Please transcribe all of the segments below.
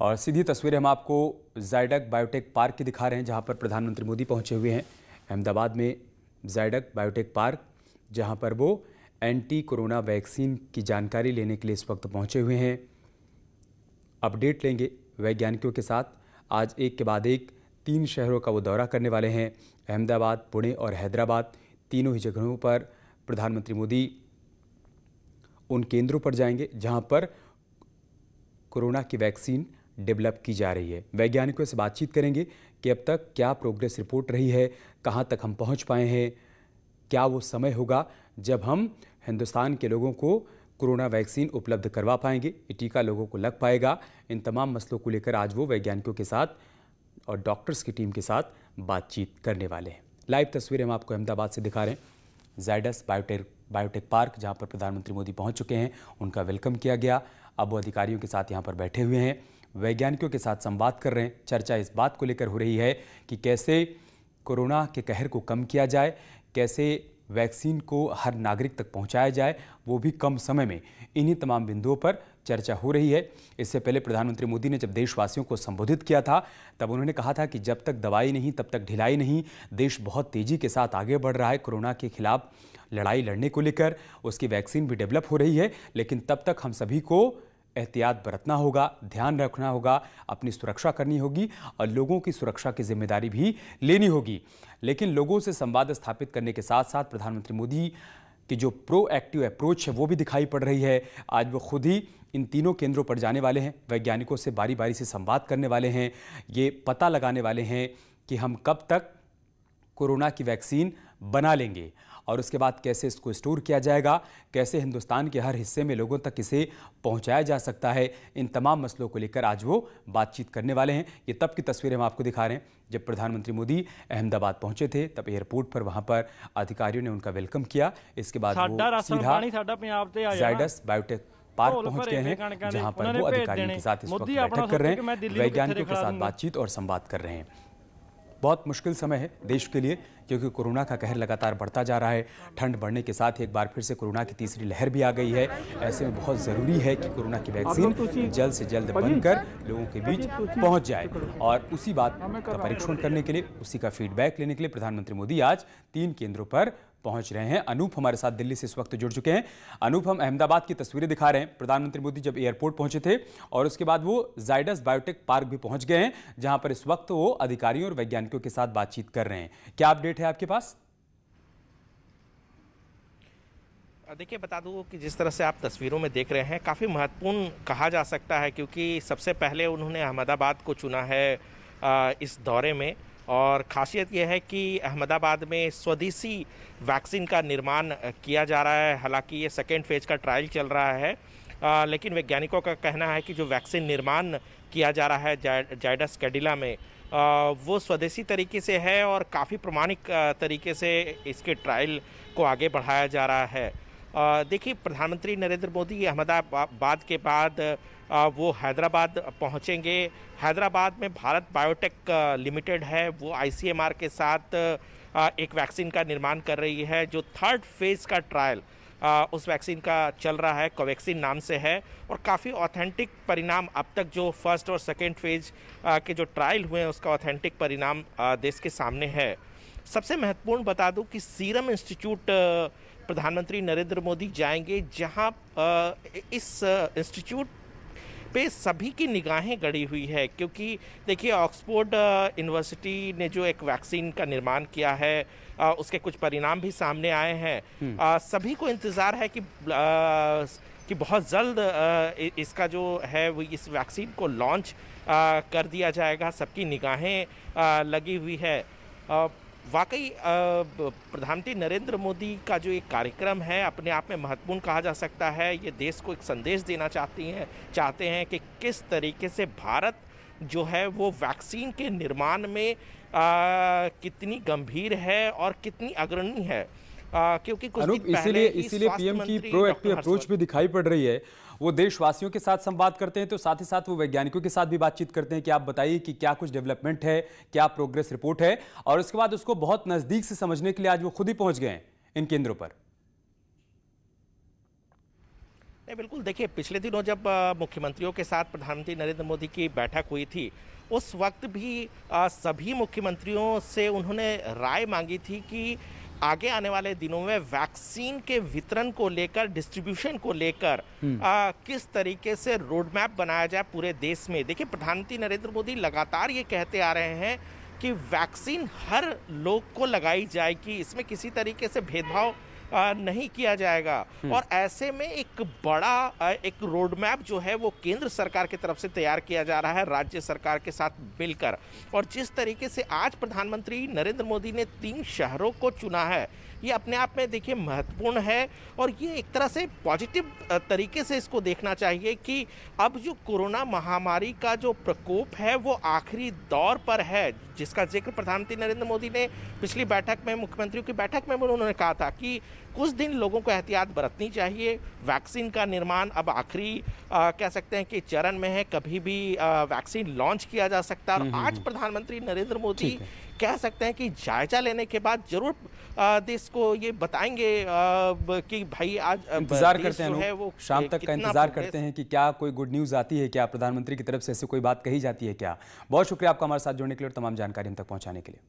और सीधी तस्वीरें हम आपको जायडस बायोटेक पार्क की दिखा रहे हैं, जहां पर प्रधानमंत्री मोदी पहुंचे हुए हैं। अहमदाबाद में जायडस बायोटेक पार्क, जहां पर वो एंटी कोरोना वैक्सीन की जानकारी लेने के लिए इस वक्त पहुंचे हुए हैं। अपडेट लेंगे वैज्ञानिकों के साथ। आज एक के बाद एक 3 शहरों का वो दौरा करने वाले हैं। अहमदाबाद, पुणे और हैदराबाद, तीनों ही जगहों पर प्रधानमंत्री मोदी उन केंद्रों पर जाएंगे जहां पर कोरोना की वैक्सीन डेवलप की जा रही है। वैज्ञानिकों से बातचीत करेंगे कि अब तक क्या प्रोग्रेस रिपोर्ट रही है, कहां तक हम पहुंच पाए हैं, क्या वो समय होगा जब हम हिंदुस्तान के लोगों को कोरोना वैक्सीन उपलब्ध करवा पाएंगे, ये टीका लोगों को लग पाएगा। इन तमाम मसलों को लेकर आज वो वैज्ञानिकों के साथ और डॉक्टर्स की टीम के साथ बातचीत करने वाले हैं। लाइव तस्वीरें हम आपको अहमदाबाद से दिखा रहे हैं। जायडस बायोटेक पार्क, जहां पर प्रधानमंत्री मोदी पहुंच चुके हैं, उनका वेलकम किया गया। अब वो अधिकारियों के साथ यहां पर बैठे हुए हैं, वैज्ञानिकों के साथ संवाद कर रहे हैं। चर्चा इस बात को लेकर हो रही है कि कैसे कोरोना के कहर को कम किया जाए, कैसे वैक्सीन को हर नागरिक तक पहुंचाया जाए, वो भी कम समय में। इन्हीं तमाम बिंदुओं पर चर्चा हो रही है। इससे पहले प्रधानमंत्री मोदी ने जब देशवासियों को संबोधित किया था, तब उन्होंने कहा था कि जब तक दवाई नहीं तब तक ढिलाई नहीं। देश बहुत तेजी के साथ आगे बढ़ रहा है कोरोना के खिलाफ लड़ाई लड़ने को लेकर। उसकी वैक्सीन भी डेवलप हो रही है, लेकिन तब तक हम सभी को एहतियात बरतना होगा, ध्यान रखना होगा, अपनी सुरक्षा करनी होगी और लोगों की सुरक्षा की जिम्मेदारी भी लेनी होगी। लेकिन लोगों से संवाद स्थापित करने के साथ साथ प्रधानमंत्री मोदी की जो प्रोएक्टिव अप्रोच है वो भी दिखाई पड़ रही है। आज वो खुद ही इन तीनों केंद्रों पर जाने वाले हैं, वैज्ञानिकों से बारी बारी से संवाद करने वाले हैं, ये पता लगाने वाले हैं कि हम कब तक कोरोना की वैक्सीन बना लेंगे और उसके बाद कैसे इसको स्टोर किया जाएगा, कैसे हिंदुस्तान के हर हिस्से में लोगों तक इसे पहुंचाया जा सकता है। इन तमाम मसलों को लेकर आज वो बातचीत करने वाले हैं। ये तब की तस्वीरें हम आपको दिखा रहे हैं जब प्रधानमंत्री मोदी अहमदाबाद पहुंचे थे। तब एयरपोर्ट पर वहां पर अधिकारियों ने उनका वेलकम किया। इसके बाद वो सीधा जायडस बायोटेक पार्क पहुंच गए हैं, जहां पर वो अधिकारियों के साथ इस वक्त बैठक कर रहे हैं, वैज्ञानिकों के साथ बातचीत और संवाद कर रहे हैं। बहुत मुश्किल समय है देश के लिए, क्योंकि कोरोना का कहर लगातार बढ़ता जा रहा है। ठंड बढ़ने के साथ एक बार फिर से कोरोना की तीसरी लहर भी आ गई है। ऐसे में बहुत ज़रूरी है कि कोरोना की वैक्सीन जल्द से जल्द बनकर लोगों के बीच पहुंच जाए। और उसी बात का परीक्षण करने के लिए, उसी का फीडबैक लेने के लिए प्रधानमंत्री मोदी आज 3 केंद्रों पर पहुंच रहे हैं। अनूप हमारे साथ दिल्ली से इस वक्त जुड़ चुके हैं। अनूप, हम अहमदाबाद की तस्वीरें दिखा रहे हैं। प्रधानमंत्री मोदी जब एयरपोर्ट पहुंचे थे और उसके बाद वो जायडस बायोटेक पार्क भी पहुंच गए हैं, जहां पर इस वक्त वो अधिकारियों और वैज्ञानिकों के साथ बातचीत कर रहे हैं। क्या अपडेट है आपके पास? देखिए, बता दूं कि जिस तरह से आप तस्वीरों में देख रहे हैं, काफ़ी महत्वपूर्ण कहा जा सकता है, क्योंकि सबसे पहले उन्होंने अहमदाबाद को चुना है इस दौरे में। और ख़ासियत यह है कि अहमदाबाद में स्वदेशी वैक्सीन का निर्माण किया जा रहा है। हालांकि ये सेकेंड फेज का ट्रायल चल रहा है, लेकिन वैज्ञानिकों का कहना है कि जो वैक्सीन निर्माण किया जा रहा है जायडस कैडिला में, वो स्वदेशी तरीके से है और काफ़ी प्रमाणिक तरीके से इसके ट्रायल को आगे बढ़ाया जा रहा है। देखिए, प्रधानमंत्री नरेंद्र मोदी अहमदाबाद के बाद वो हैदराबाद पहुंचेंगे। हैदराबाद में भारत बायोटेक लिमिटेड है, वो आईसीएमआर के साथ एक वैक्सीन का निर्माण कर रही है। जो 3rd फेज़ का ट्रायल उस वैक्सीन का चल रहा है, कोवैक्सीन नाम से है, और काफ़ी ऑथेंटिक परिणाम अब तक जो 1st और 2nd फेज़ के जो ट्रायल हुए हैं उसका ऑथेंटिक परिणाम देश के सामने है। सबसे महत्वपूर्ण बता दूं कि सीरम इंस्टीट्यूट प्रधानमंत्री नरेंद्र मोदी जाएंगे, जहां इस इंस्टीट्यूट पे सभी की निगाहें गड़ी हुई है, क्योंकि देखिए, ऑक्सफोर्ड यूनिवर्सिटी ने जो एक वैक्सीन का निर्माण किया है, उसके कुछ परिणाम भी सामने आए हैं। सभी को इंतज़ार है कि बहुत जल्द इसका जो है वो इस वैक्सीन को लॉन्च कर दिया जाएगा। सबकी निगाहें लगी हुई है। वाकई प्रधानमंत्री नरेंद्र मोदी का जो एक कार्यक्रम है अपने आप में महत्वपूर्ण कहा जा सकता है। ये देश को एक संदेश देना चाहते हैं कि किस तरीके से भारत जो है वो वैक्सीन के निर्माण में कितनी गंभीर है और कितनी अग्रणी है। क्योंकि कुछ दिन पहले इसीलिए पीएम की प्रोएक्टिव अप्रोच भी दिखाई पड़ रही है। वो देशवासियों के साथ संवाद करते हैं तो साथ ही साथ वो वैज्ञानिकों के साथ भी बातचीत करते हैं कि आप बताइए कि क्या कुछ डेवलपमेंट है, क्या प्रोग्रेस रिपोर्ट है, और उसके बाद उसको बहुत नजदीक से समझने के लिए आज वो खुद ही पहुंच गए हैं इन केंद्रों पर। नहीं, बिल्कुल देखिए, पिछले दिनों जब मुख्यमंत्रियों के साथ प्रधानमंत्री नरेंद्र मोदी की बैठक हुई थी, उस वक्त भी सभी मुख्यमंत्रियों से उन्होंने राय मांगी थी कि आगे आने वाले दिनों में वैक्सीन के वितरण को लेकर, डिस्ट्रीब्यूशन को लेकर किस तरीके से रोड मैप बनाया जाए पूरे देश में। देखिए, प्रधानमंत्री नरेंद्र मोदी लगातार ये कहते आ रहे हैं कि वैक्सीन हर लोग को लगाई जाएगी, इसमें किसी तरीके से भेदभाव नहीं किया जाएगा। और ऐसे में एक बड़ा एक रोड मैप जो है वो केंद्र सरकार की तरफ से तैयार किया जा रहा है राज्य सरकार के साथ मिलकर। और जिस तरीके से आज प्रधानमंत्री नरेंद्र मोदी ने 3 शहरों को चुना है, ये अपने आप में देखिए महत्वपूर्ण है। और ये एक तरह से पॉजिटिव तरीके से इसको देखना चाहिए कि अब जो कोरोना महामारी का जो प्रकोप है वो आखिरी दौर पर है, जिसका जिक्र प्रधानमंत्री नरेंद्र मोदी ने पिछली बैठक में, मुख्यमंत्रियों की बैठक में उन्होंने कहा था कि कुछ दिन लोगों को एहतियात बरतनी चाहिए। वैक्सीन का निर्माण अब आखिरी कह सकते हैं कि चरण में है, कभी भी वैक्सीन लॉन्च किया जा सकता है। और आज प्रधानमंत्री नरेंद्र मोदी कह सकते हैं कि जायजा लेने के बाद जरूर देश को ये बताएंगे कि भाई आज इंतजार करते हैं है वो शाम तक का इंतजार करते हैं कि क्या कोई गुड न्यूज़ आती है, क्या प्रधानमंत्री की तरफ से ऐसी कोई बात कही जाती है क्या। बहुत शुक्रिया आपका हमारे साथ जुड़ने के लिए और तमाम जानकारी हम तक पहुंचाने के लिए।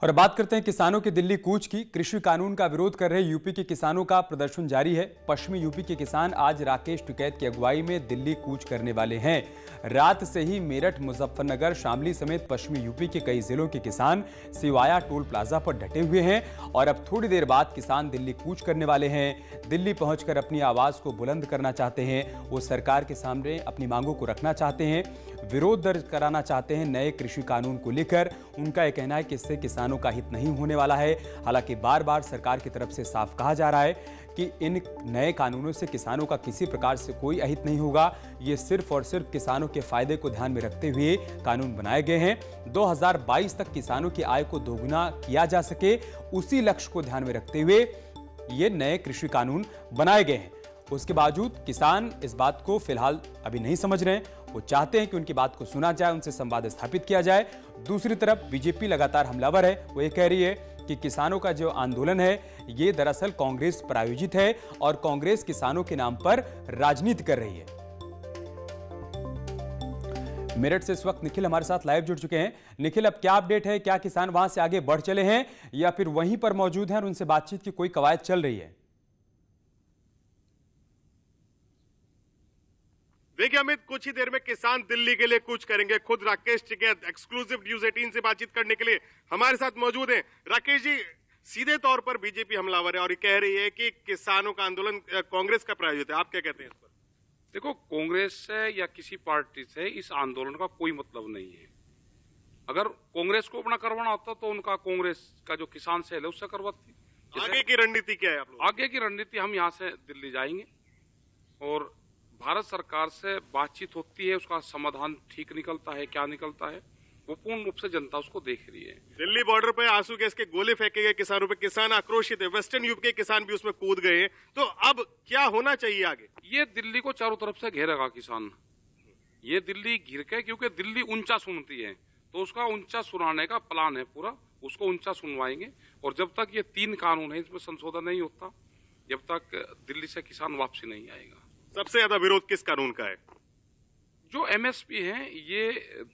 और बात करते हैं किसानों के दिल्ली कूच की। कृषि कानून का विरोध कर रहे यूपी के किसानों का प्रदर्शन जारी है। पश्चिमी यूपी के किसान आज राकेश टिकैत की अगुवाई में दिल्ली कूच करने वाले हैं। रात से ही मेरठ, मुजफ्फरनगर, शामली समेत पश्चिमी यूपी के कई जिलों के किसान सिवाया टोल प्लाजा पर डटे हुए हैं और अब थोड़ी देर बाद किसान दिल्ली कूच करने वाले हैं। दिल्ली पहुंचकर अपनी आवाज को बुलंद करना चाहते हैं। वो सरकार के सामने अपनी मांगों को रखना चाहते हैं, विरोध दर्ज कराना चाहते हैं नए कृषि कानून को लेकर। उनका यह कहना है कि इससे किसानों का हित नहीं होने वाला है। हालांकि बार बार सरकार की तरफ से साफ कहा जा रहा है कि इन नए कानूनों से किसानों का किसी प्रकार से कोई अहित नहीं होगा। ये सिर्फ और सिर्फ किसानों के फायदे को ध्यान में रखते हुए कानून बनाए गए हैं। 2022 तक किसानों की आय को दोगुना किया जा सके, उसी लक्ष्य को ध्यान में रखते हुए ये नए कृषि कानून बनाए गए हैं। उसके बावजूद किसान इस बात को फिलहाल अभी नहीं समझ रहे हैं। वो चाहते हैं कि उनकी बात को सुना जाए, उनसे संवाद स्थापित किया जाए। दूसरी तरफ बीजेपी लगातार हमलावर है। वो ये कह रही है कि किसानों का जो आंदोलन है ये दरअसल कांग्रेस प्रायोजित है और कांग्रेस किसानों के नाम पर राजनीति कर रही है। मेरठ से इस वक्त निखिल हमारे साथ लाइव जुड़ चुके हैं। निखिल, अब क्या अपडेट है? क्या किसान वहां से आगे बढ़ चले हैं या फिर वहीं पर मौजूद हैं और उनसे बातचीत की कोई कवायद चल रही है? देखिए अमित, कुछ ही देर में किसान दिल्ली के लिए कूच करेंगे। खुद राकेश टिकैत एक्सक्लूसिव न्यूज 18 से बातचीत करने के लिए हमारे साथ मौजूद हैं। राकेश जी, सीधे तौर पर बीजेपी हमलावर है और ये कह रही है कि किसानों का आंदोलन कांग्रेस का प्रायोजित है। आप क्या कहते हैं इस पर? देखो, कांग्रेस से या किसी पार्टी से इस आंदोलन का कोई मतलब नहीं है। अगर कांग्रेस को अपना करवाना होता तो उनका कांग्रेस का जो किसान सेल है उससे करवाती। आगे की रणनीति क्या है आप लोग? आगे की रणनीति, हम यहाँ से दिल्ली जाएंगे और भारत सरकार से बातचीत होती है, उसका समाधान ठीक निकलता है, क्या निकलता है वो पूर्ण रूप से जनता उसको देख रही है। दिल्ली बॉर्डर पे आंसू गैस के गोले फेंके गए किसानों पे, किसान आक्रोशित है। वेस्टर्न यूपी के किसान भी उसमें कूद गए हैं। तो अब क्या होना चाहिए आगे? ये दिल्ली को चारों तरफ से घेरेगा किसान। ये दिल्ली घिर के, क्योंकि दिल्ली ऊंचा सुनती है तो उसका ऊंचा सुनाने का प्लान है पूरा, उसको ऊंचा सुनवाएंगे। और जब तक ये 3 कानून है इसमें संशोधन नहीं होता, जब तक दिल्ली से किसान वापसी नहीं आएगा। सबसे ज्यादा विरोध किस कानून का है? जो एमएसपी है, ये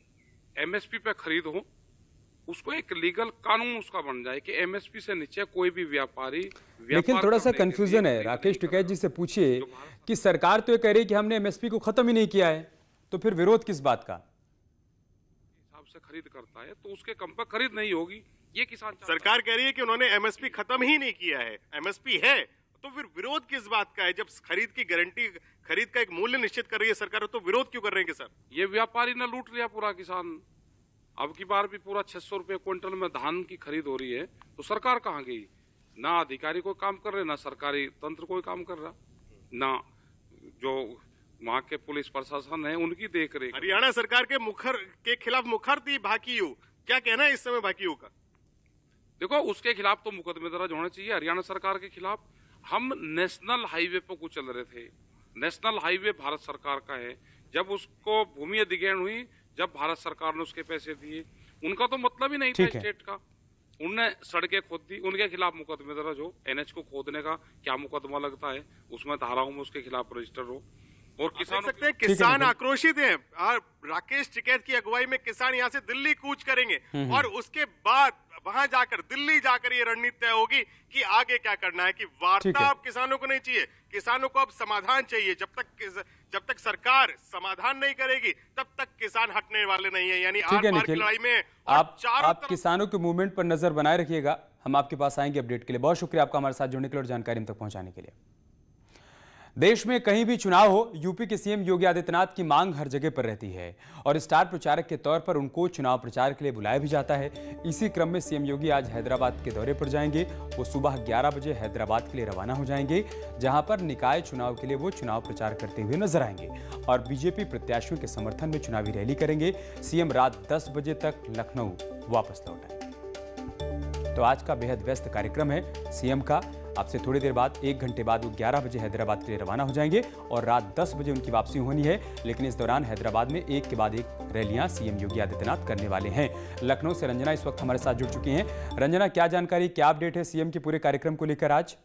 एमएसपी पे खरीद हो, उसको एक लीगल कानून उसका बन जाए कि एमएसपी से नीचे कोई भी व्यापारी। लेकिन थोड़ा सा कंफ्यूजन है। राकेश टिकैत जी से पूछिए कि सरकार तो ये कह रही है कि हमने एमएसपी को खत्म ही नहीं किया है, तो फिर विरोध किस बात का? हिसाब से खरीद करता है तो उसके कम पर खरीद नहीं होगी, ये किसान। सरकार कह रही है कि उन्होंने एमएसपी खत्म ही नहीं किया है, एमएसपी है, तो फिर विरोध किस बात का है? जब खरीद की गारंटी, खरीद का एक मूल्य निश्चित कर रही है सरकार, तो विरोध क्यों कर रहे हैं किसान? ये व्यापारी ने लूट लिया पूरा किसान। अब की बार भी पूरा 600 रुपए क्विंटल में धान की खरीद हो रही है, तो सरकार कहाँ गई? ना अधिकारी कोई काम कर रहे, ना सरकारी तंत्र कोई काम कर रहा, ना जो वहाँ के पुलिस प्रशासन है उनकी देख रेख। हरियाणा सरकार के मुखर के खिलाफ मुखर थी भाकियू, क्या कहना है इस समय भाकियू का? देखो, उसके खिलाफ तो मुकदमे दर्ज होने चाहिए, हरियाणा सरकार के खिलाफ। हम नेशनल हाईवे पर कुछ चल रहे थे। नेशनल हाईवे भारत सरकार का है। जब उसको भूमि अधिग्रहण हुई, जब भारत सरकार ने उसके पैसे दिए, उनका तो मतलब ही नहीं था स्टेट का। उनने सड़कें खोद दी, उनके खिलाफ मुकदमे दर्ज हो। NH को खोदने का क्या मुकदमा लगता है, उसमें धाराओं में उसके खिलाफ रजिस्टर हो। और किसान सकते हैं किसान आक्रोशित हैं। राकेश टिकैत की अगुवाई में किसान यहाँ से दिल्ली कूच करेंगे और उसके बाद वहां जाकर दिल्ली जाकर ये रणनीति तय होगी कि आगे क्या करना है। कि वार्ता अब किसानों को नहीं चाहिए, किसानों को अब समाधान चाहिए। जब तक सरकार समाधान नहीं करेगी तब तक किसान हटने वाले नहीं है। यानी आर पार की लड़ाई में आप किसानों के मूवमेंट पर नजर बनाए रखिएगा। हम आपके पास आएंगे अपडेट के लिए। बहुत शुक्रिया आपका हमारे साथ जुड़ने के लिए और जानकारी हम तक पहुंचाने के लिए। देश में कहीं भी चुनाव हो, यूपी के सीएम योगी आदित्यनाथ की मांग हर जगह पर रहती है और स्टार प्रचारक के तौर पर उनको चुनाव प्रचार के लिए बुलाया भी जाता है। इसी क्रम में सीएम योगी आज हैदराबाद के दौरे पर जाएंगे। वो सुबह 11 बजे हैदराबाद के लिए रवाना हो जाएंगे, जहां पर निकाय चुनाव के लिए वो चुनाव प्रचार करते हुए नजर आएंगे और बीजेपी प्रत्याशियों के समर्थन में चुनावी रैली करेंगे। सीएम रात 10 बजे तक लखनऊ वापस लौट आएंगे। तो आज का बेहद व्यस्त कार्यक्रम है सीएम का। आपसे थोड़ी देर बाद 1 घंटे बाद वो 11 बजे हैदराबाद के लिए रवाना हो जाएंगे और रात 10 बजे उनकी वापसी होनी है। लेकिन इस दौरान हैदराबाद में एक के बाद एक रैलियां सीएम योगी आदित्यनाथ करने वाले हैं। लखनऊ से रंजना इस वक्त हमारे साथ जुड़ चुकी हैं। रंजना, क्या जानकारी, क्या अपडेट है सीएम के पूरे कार्यक्रम को लेकर आज?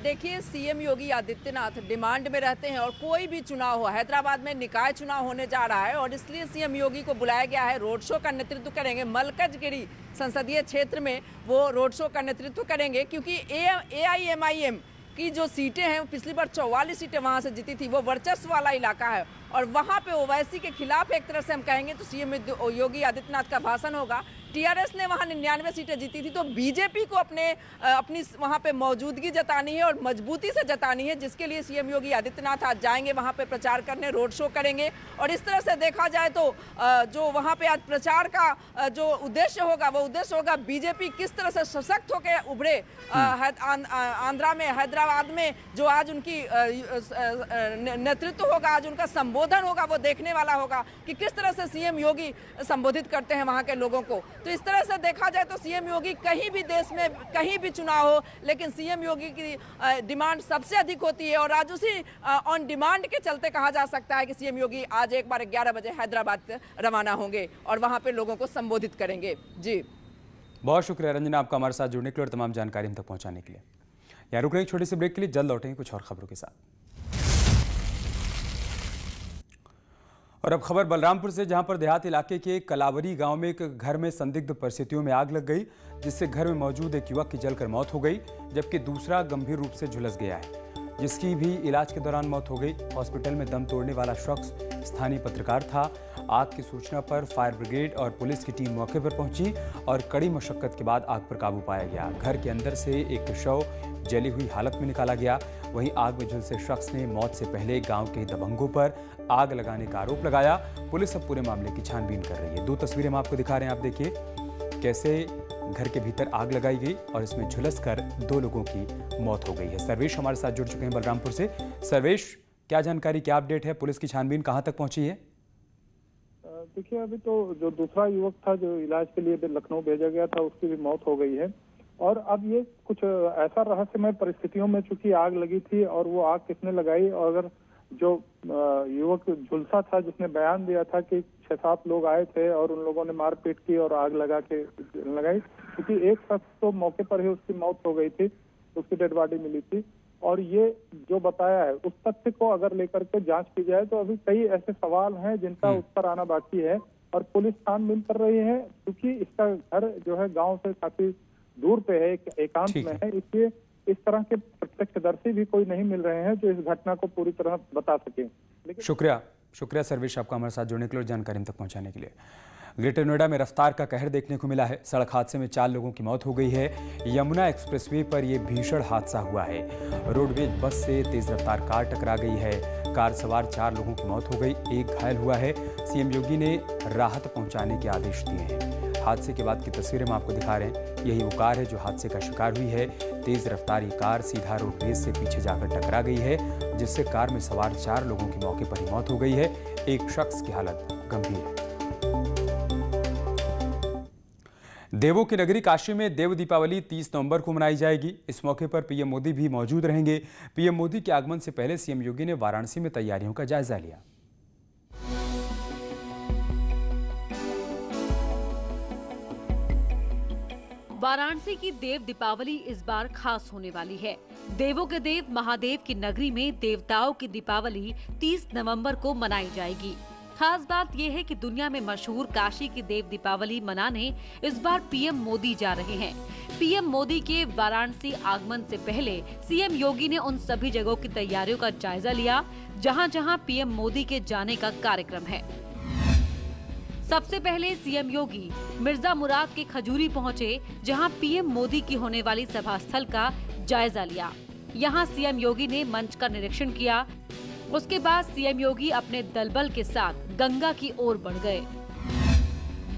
देखिए, सीएम योगी आदित्यनाथ डिमांड में रहते हैं और कोई भी चुनाव हो, हैदराबाद में निकाय चुनाव होने जा रहा है और इसलिए सीएम योगी को बुलाया गया है। रोड शो का नेतृत्व करेंगे। मलकजगिरी संसदीय क्षेत्र में वो रोड शो का नेतृत्व करेंगे क्योंकि AIMIM की जो सीटें हैं, पिछली बार 44 सीटें वहां से जीती थी। वो वर्चस्व वाला इलाका है और वहां पे ओवैसी के खिलाफ एक तरह से हम कहेंगे तो सीएम योगी आदित्यनाथ का भाषण होगा। टीआरएस ने वहां 99 सीटें जीती थी, तो बीजेपी को अपनी वहां पे मौजूदगी जतानी है और मजबूती से जतानी है, जिसके लिए सीएम योगी आदित्यनाथ आज जाएंगे वहां पे प्रचार करने, रोड शो करेंगे। और इस तरह से देखा जाए तो जो वहां पे आज प्रचार का जो उद्देश्य होगा वो उद्देश्य होगा बीजेपी किस तरह से सशक्त होकर उभरे। आंध्रा में, हैदराबाद में जो आज उनकी नेतृत्व होगा, आज उनका संबोधन होगा, वो देखने वाला होगा कि किस तरह से सीएम योगी संबोधित करते हैं वहां के लोगों को। तो इस तरह से देखा जाए तो सीएम योगी कहीं भी देश में कहीं भी चुनाव हो, लेकिन सीएम योगी की डिमांड सबसे अधिक होती है और आज उसी ऑन डिमांड के चलते कहा जा सकता है कि सीएम योगी आज एक बार 11 बजे हैदराबाद रवाना होंगे और वहां पे लोगों को संबोधित करेंगे। जी, बहुत शुक्रिया रंजना आपका हमारे साथ जुड़ने के लिए और तमाम जानकारी हम तक पहुंचाने के लिए। यहाँ रुक रहे एक छोटे से ब्रेक के लिए, जल्द लौटेंगे कुछ और खबरों के साथ। और अब खबर बलरामपुर से, जहां पर देहात इलाके के कलावरी गांव में एक घर में संदिग्ध परिस्थितियों में आग लग गई, जिससे घर में मौजूद एक युवक की जलकर मौत हो गई, जबकि दूसरा गंभीर रूप से झुलस गया है, जिसकी भी इलाज के दौरान मौत हो गई। हॉस्पिटल में दम तोड़ने वाला शख्स स्थानीय पत्रकार था। आग की सूचना पर फायर ब्रिगेड और पुलिस की टीम मौके पर पहुंची और कड़ी मशक्कत के बाद आग पर काबू पाया गया। घर के अंदर से एक शव जली हुई हालत में निकाला गया। वहीं आग में झुलसे शख्स ने मौत से पहले गांव के दबंगों पर आग लगाने का आरोप लगाया। पुलिस अब पूरे मामले की छानबीन कर रही है। 2 तस्वीरें हम आपको दिखा रहे हैं, आप देखिए कैसे घर के भीतर आग लगाई गई और इसमें झुलसकर 2 लोगों की मौत हो गई है। सर्वेश हमारे साथ जुड़ चुके हैं बलरामपुर से। सर्वेश, क्या जानकारी, क्या अपडेट है? पुलिस की छानबीन कहां तक पहुंची है? देखिए, अभी तो जो दूसरा युवक था जो इलाज के लिए लखनऊ भेजा गया था, उसकी भी मौत हो गई है और अब ये कुछ ऐसा रहस्यमय परिस्थितियों में चूंकि आग लगी थी और वो आग किसने लगाई, और अगर जो युवक झुलसा था जिसने बयान दिया था कि 6-7 लोग आए थे और उन लोगों ने मारपीट की और आग लगा के लगाई, क्योंकि एक शख्स तो मौके पर ही उसकी मौत हो गई थी, उसकी डेड बॉडी मिली थी। और ये जो बताया है उस तथ्य को अगर लेकर के जांच की जाए तो अभी कई ऐसे सवाल हैं जिनका उत्तर आना बाकी है और पुलिस छानबीन कर रही है, क्योंकि इसका घर जो है गांव से काफी दूर पे है, एकांत में है, इसलिए इस तरह के प्रत्यक्षदर्शी भी कोई नहीं मिल रहे हैं जो इस घटना को पूरी तरह बता सके। लेकिन शुक्रिया सर्वेश आपका हमारे साथ जुड़ने के लिए और जानकारी हम तक पहुंचाने के लिए। ग्रेटर नोएडा में रफ्तार का कहर देखने को मिला है। सड़क हादसे में 4 लोगों की मौत हो गई है। यमुना एक्सप्रेसवे पर यह भीषण हादसा हुआ है। रोडवेज बस से तेज रफ्तार कार टकरा गई है। कार सवार 4 लोगों की मौत हो गई, एक घायल हुआ है। सीएम योगी ने राहत पहुंचाने के आदेश दिए हैं। हादसे के बाद की तस्वीरें हम आपको दिखा रहे हैं। यही वो कार है जो हादसे का शिकार हुई है। तेज रफ्तार ये कार सीधा रोडवेज से पीछे जाकर टकरा गई है, जिससे कार में सवार 4 लोगों की मौके पर ही मौत हो गई है। एक शख्स की हालत गंभीर है। देवों की नगरी काशी में देव दीपावली 30 नवंबर को मनाई जाएगी। इस मौके पर पीएम मोदी भी मौजूद रहेंगे। पीएम मोदी के आगमन से पहले सीएम योगी ने वाराणसी में तैयारियों का जायजा लिया। वाराणसी की देव दीपावली इस बार खास होने वाली है। देवों के देव महादेव की नगरी में देवताओं की दीपावली 30 नवंबर को मनाई जाएगी। खास बात यह है कि दुनिया में मशहूर काशी की देव दीपावली मनाने इस बार पीएम मोदी जा रहे हैं। पीएम मोदी के वाराणसी आगमन से पहले सीएम योगी ने उन सभी जगहों की तैयारियों का जायजा लिया जहां-जहां पीएम मोदी के जाने का कार्यक्रम है। सबसे पहले सीएम योगी मिर्जा मुराद के खजूरी पहुंचे, जहां पीएम मोदी की होने वाली सभा स्थल का जायजा लिया। यहां सीएम योगी ने मंच का निरीक्षण किया। उसके बाद सीएम योगी अपने दलबल के साथ गंगा की ओर बढ़ गए।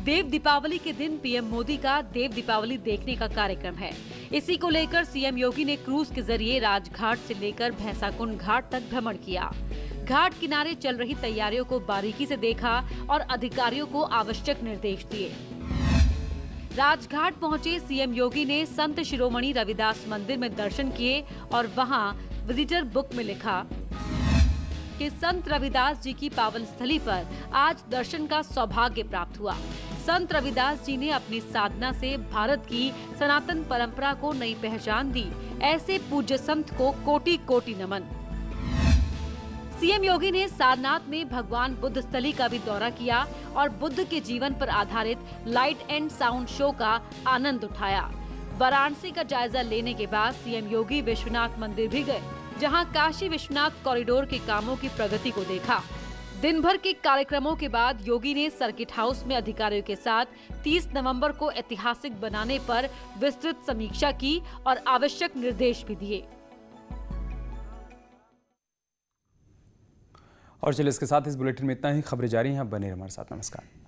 देव दीपावली के दिन पीएम मोदी का देव दीपावली देखने का कार्यक्रम है। इसी को लेकर सीएम योगी ने क्रूज के जरिए राजघाट से लेकर भैंसाकुंड घाट तक भ्रमण किया। घाट किनारे चल रही तैयारियों को बारीकी से देखा और अधिकारियों को आवश्यक निर्देश दिए। राजघाट पहुंचे सीएम योगी ने संत शिरोमणि रविदास मंदिर में दर्शन किए और वहां विजिटर बुक में लिखा कि संत रविदास जी की पावन स्थली पर आज दर्शन का सौभाग्य प्राप्त हुआ। संत रविदास जी ने अपनी साधना से भारत की सनातन परंपरा को नई पहचान दी। ऐसे पूज्य संत को कोटि कोटि नमन। सीएम योगी ने सारनाथ में भगवान बुद्ध स्थली का भी दौरा किया और बुद्ध के जीवन पर आधारित लाइट एंड साउंड शो का आनंद उठाया। वाराणसी का जायजा लेने के बाद सीएम योगी विश्वनाथ मंदिर भी गए, जहां काशी विश्वनाथ कॉरिडोर के कामों की प्रगति को देखा। दिन भर के कार्यक्रमों के बाद योगी ने सर्किट हाउस में अधिकारियों के साथ 30 नवंबर को ऐतिहासिक बनाने पर विस्तृत समीक्षा की और आवश्यक निर्देश भी दिए। और चलिए इसके साथ इस बुलेटिन में इतना ही। खबरें जारी हैं, आप बने रहिए हमारे साथ। नमस्कार।